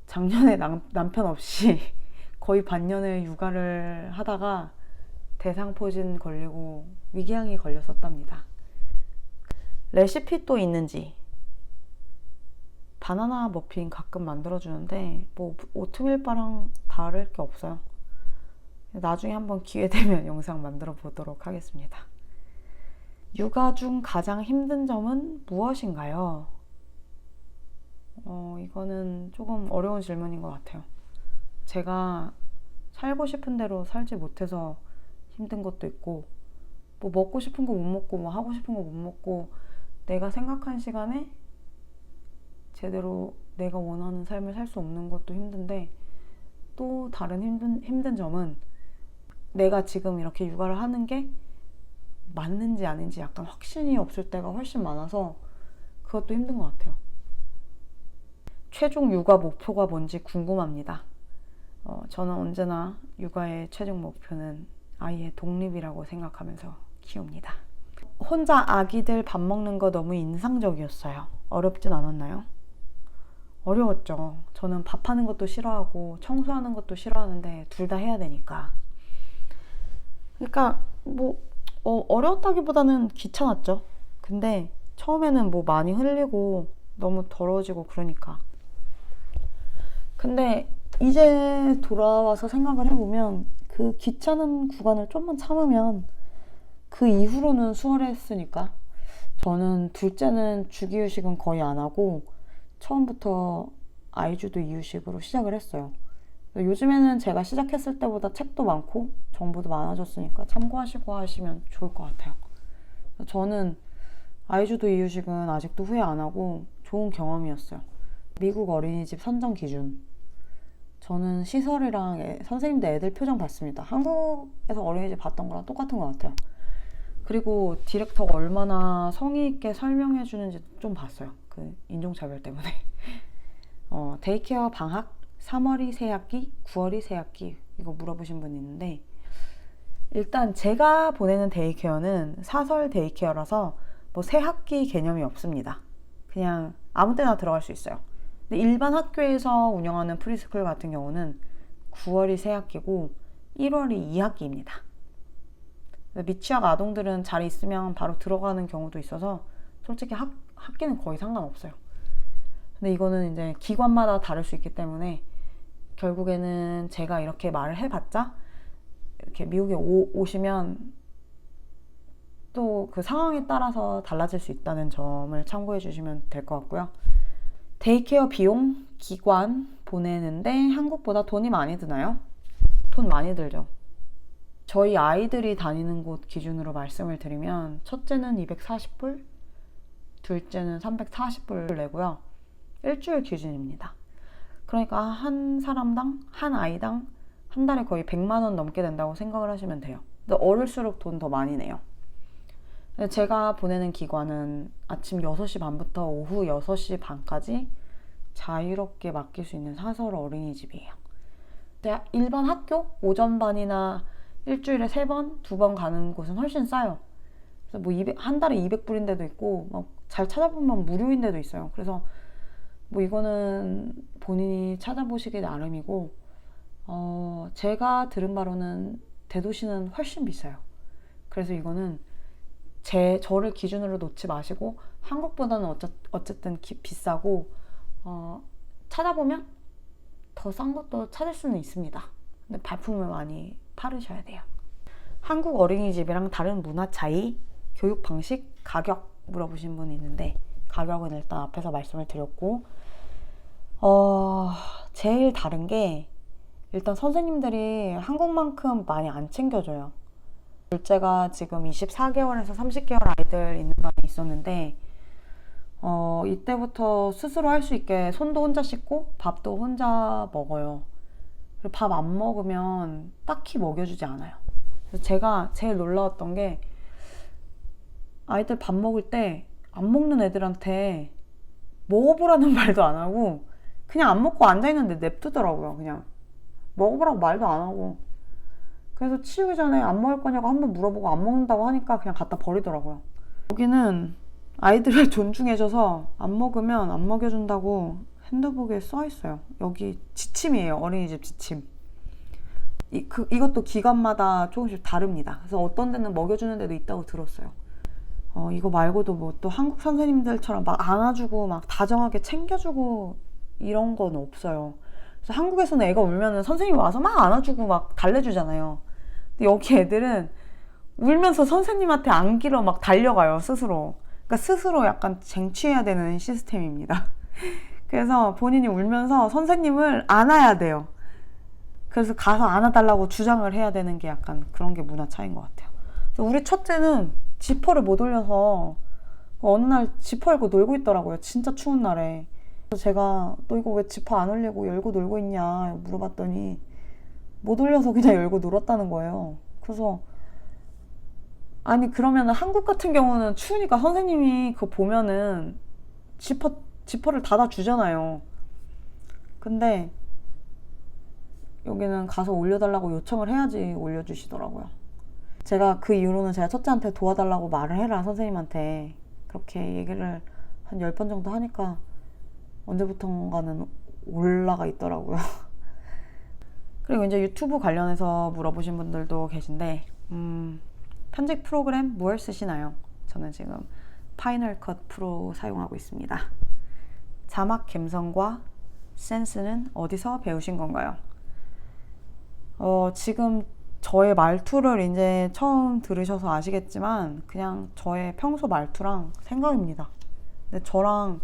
작년에 남편 없이 거의 반년을 육아를 하다가 대상포진 걸리고 위궤양이 걸렸었답니다. 레시피 또 있는지. 바나나 머핀 가끔 만들어주는데 뭐 오트밀바랑 다를 게 없어요. 나중에 한번 기회 되면 영상 만들어 보도록 하겠습니다. 육아 중 가장 힘든 점은 무엇인가요? 이거는 조금 어려운 질문인 것 같아요. 제가 살고 싶은 대로 살지 못해서 힘든 것도 있고 뭐 먹고 싶은 거 못 먹고 뭐 하고 싶은 거 못 먹고 내가 생각한 시간에 제대로 내가 원하는 삶을 살 수 없는 것도 힘든데, 또 다른 힘든 점은 내가 지금 이렇게 육아를 하는 게 맞는지 아닌지 약간 확신이 없을 때가 훨씬 많아서 그것도 힘든 것 같아요. 최종 육아 목표가 뭔지 궁금합니다. 저는 언제나 육아의 최종 목표는 아이의 독립이라고 생각하면서 키웁니다. 혼자 아기들 밥 먹는 거 너무 인상적이었어요. 어렵진 않았나요? 어려웠죠. 저는 밥하는 것도 싫어하고 청소하는 것도 싫어하는데 둘 다 해야 되니까. 그러니까 어려웠다기보다는 귀찮았죠. 근데 처음에는 많이 흘리고 너무 더러워지고 그러니까. 근데 이제 돌아와서 생각을 해보면 그 귀찮은 구간을 좀만 참으면 그 이후로는 수월했으니까. 저는 둘째는 주기휴식은 거의 안 하고 처음부터 아이주도 이유식으로 시작을 했어요. 요즘에는 제가 시작했을 때보다 책도 많고 정보도 많아졌으니까 참고하시고 하시면 좋을 것 같아요. 저는 아이주도 이유식은 아직도 후회 안 하고 좋은 경험이었어요. 미국 어린이집 선정 기준. 저는 시설이랑 선생님들 애들 표정 봤습니다. 한국에서 어린이집 봤던 거랑 똑같은 것 같아요. 그리고 디렉터가 얼마나 성의 있게 설명해 주는지 좀 봤어요. 그 인종차별 때문에. 데이케어 방학 3월이 새 학기, 9월이 새 학기 이거 물어보신 분이 있는데, 일단 제가 보내는 데이케어는 사설 데이케어라서 새 학기 개념이 없습니다. 그냥 아무 때나 들어갈 수 있어요. 근데 일반 학교에서 운영하는 프리스쿨 같은 경우는 9월이 새 학기고 1월이 2학기입니다. 미취학 아동들은 자리 있으면 바로 들어가는 경우도 있어서 솔직히 학기는 거의 상관없어요. 근데 이거는 이제 기관마다 다를 수 있기 때문에 결국에는 제가 이렇게 말을 해봤자 이렇게 미국에 오시면 또 그 상황에 따라서 달라질 수 있다는 점을 참고해 주시면 될 것 같고요. 데이케어 비용, 기관 보내는데 한국보다 돈이 많이 드나요? 돈 많이 들죠. 저희 아이들이 다니는 곳 기준으로 말씀을 드리면 첫째는 240불, 둘째는 340불 내고요. 일주일 기준입니다. 그러니까 한 사람당, 한 아이당 한 달에 거의 100만 원 넘게 된다고 생각을 하시면 돼요. 근데 어릴수록 돈 더 많이 내요. 제가 보내는 기관은 아침 6시 반부터 오후 6시 반까지 자유롭게 맡길 수 있는 사설 어린이집이에요. 일반 학교 오전반이나 일주일에 3번, 2번 가는 곳은 훨씬 싸요. 그래서 한 달에 200불인 데도 있고 잘 찾아보면 무료인 데도 있어요. 그래서 이거는 본인이 찾아보시기 나름이고, 제가 들은 바로는 대도시는 훨씬 비싸요. 그래서 이거는 저를 기준으로 놓지 마시고 한국보다는 어쨌든 비싸고 찾아보면 더 싼 것도 찾을 수는 있습니다. 근데 발품을 많이 바르셔야 돼요. 한국 어린이집이랑 다른 문화 차이, 교육 방식, 가격 물어보신 분이 있는데 가격은 일단 앞에서 말씀을 드렸고, 제일 다른 게 일단 선생님들이 한국만큼 많이 안 챙겨줘요. 둘째가 지금 24개월에서 30개월 아이들 있는 반에 있었는데 이때부터 스스로 할 수 있게 손도 혼자 씻고 밥도 혼자 먹어요. 그리고 밥 안 먹으면 딱히 먹여주지 않아요. 그래서 제가 제일 놀라웠던 게 아이들 밥 먹을 때 안 먹는 애들한테 먹어보라는 말도 안 하고 그냥 안 먹고 앉아있는데 냅두더라고요. 그냥 먹어보라고 말도 안 하고. 그래서 치우기 전에 안 먹을 거냐고 한번 물어보고 안 먹는다고 하니까 그냥 갖다 버리더라고요. 여기는 아이들을 존중해줘서 안 먹으면 안 먹여준다고 핸드북에 써있어요. 여기 지침이에요. 어린이집 지침. 이것도 기관마다 조금씩 다릅니다. 그래서 어떤 데는 먹여주는 데도 있다고 들었어요. 이거 말고도 또 한국 선생님들처럼 막 안아주고 막 다정하게 챙겨주고 이런 건 없어요. 그래서 한국에서는 애가 울면은 선생님이 와서 막 안아주고 막 달래주잖아요. 근데 여기 애들은 울면서 선생님한테 안기러 막 달려가요, 스스로. 그러니까 스스로 약간 쟁취해야 되는 시스템입니다. 그래서 본인이 울면서 선생님을 안아야 돼요. 그래서 가서 안아달라고 주장을 해야 되는 게 약간 그런 게 문화 차이인 것 같아요. 그래서 우리 첫째는 지퍼를 못 올려서 어느 날 지퍼 열고 놀고 있더라고요. 진짜 추운 날에. 그래서 제가 너 이거 왜 지퍼 안 올리고 열고 놀고 있냐 물어봤더니 못 올려서 그냥 열고 놀았다는 거예요. 그래서 아니 그러면은 한국 같은 경우는 추우니까 선생님이 그거 보면은 지퍼를 닫아 주잖아요. 근데 여기는 가서 올려달라고 요청을 해야지 올려주시더라고요. 제가 그 이후로는 제가 첫째한테 도와달라고 말을 해라 선생님한테 그렇게 얘기를 한 10번 정도 하니까 언제부턴가는 올라가 있더라고요. 그리고 이제 유튜브 관련해서 물어보신 분들도 계신데 편집 프로그램 뭘 쓰시나요? 저는 지금 파이널 컷 프로 사용하고 있습니다. 자막 감성과 센스는 어디서 배우신 건가요? 지금 저의 말투를 이제 처음 들으셔서 아시겠지만 그냥 저의 평소 말투랑 생각입니다. 근데 저랑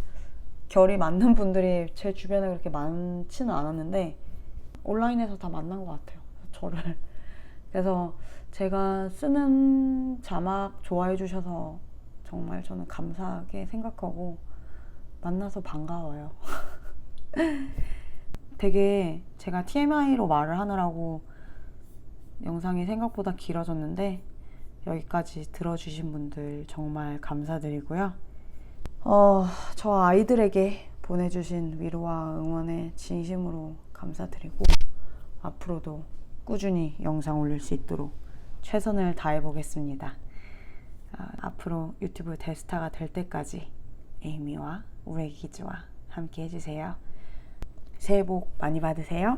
결이 맞는 분들이 제 주변에 그렇게 많지는 않았는데 온라인에서 다 만난 것 같아요. 저를. 그래서 제가 쓰는 자막 좋아해 주셔서 정말 저는 감사하게 생각하고 만나서 반가워요. 되게 제가 TMI로 말을 하느라고 영상이 생각보다 길어졌는데 여기까지 들어주신 분들 정말 감사드리고요. 저 아이들에게 보내주신 위로와 응원에 진심으로 감사드리고 앞으로도 꾸준히 영상 올릴 수 있도록 최선을 다해 보겠습니다. 앞으로 유튜브 대스타가 될 때까지 에이미와 우레기즈와 함께 해주세요. 새해 복 많이 받으세요.